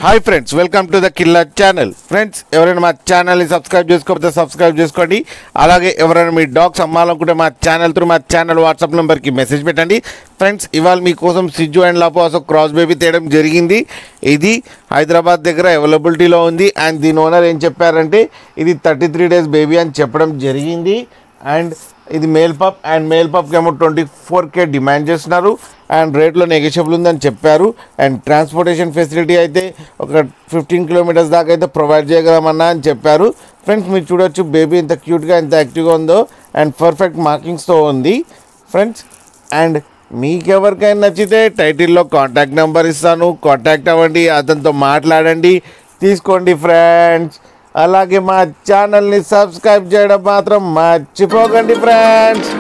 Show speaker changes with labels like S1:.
S1: Hi friends, welcome to the killer channel. Friends, ఎవరైనా మా ఛానల్ని సబ్స్క్రైబ్ చేసుకోకపోతే సబ్స్క్రైబ్ చేసుకోండి. అలాగే ఎవరైనా మీ డాగ్స్ అమ్మాలనుకుంటే మా ఛానల్ వాట్సాప్ నెంబర్కి మెసేజ్ పెట్టండి. ఫ్రెండ్స్, ఇవాళ మీకోసం సిజ్జు అండ్ లాపోసో క్రాస్ బేబీ తేయడం జరిగింది. ఇది హైదరాబాద్ దగ్గర అవైలబిలిటీలో ఉంది. అండ్ దీని ఓనర్ ఏం చెప్పారంటే ఇది 33 days బేబీ అని చెప్పడం జరిగింది. అండ్ ఇది మేల్ పప్కి ఏమో 24K డిమాండ్ చేస్తున్నారు. అండ్ రేట్లో నెగోషియబుల్ ఉందని చెప్పారు. అండ్ ట్రాన్స్పోర్టేషన్ ఫెసిలిటీ అయితే ఒక 15 kilometers దాకా అయితే ప్రొవైడ్ చేయగలమన్నా అని చెప్పారు. ఫ్రెండ్స్, మీరు చూడొచ్చు బేబీ ఎంత క్యూట్గా ఎంత యాక్టివ్గా ఉందో అండ్ పర్ఫెక్ట్ మార్కింగ్స్తో ఉంది. ఫ్రెండ్స్, అండ్ మీకెవరికైనా నచ్చితే టైటిల్లో కాంటాక్ట్ నెంబర్ ఇస్తాను, కాంటాక్ట్ అవ్వండి, అతనితో మాట్లాడండి, తీసుకోండి ఫ్రెండ్స్. అలాగే మా ఛానల్ని సబ్స్క్రైబ్ చేయడం మాత్రం మర్చిపోకండి ఫ్రెండ్స్.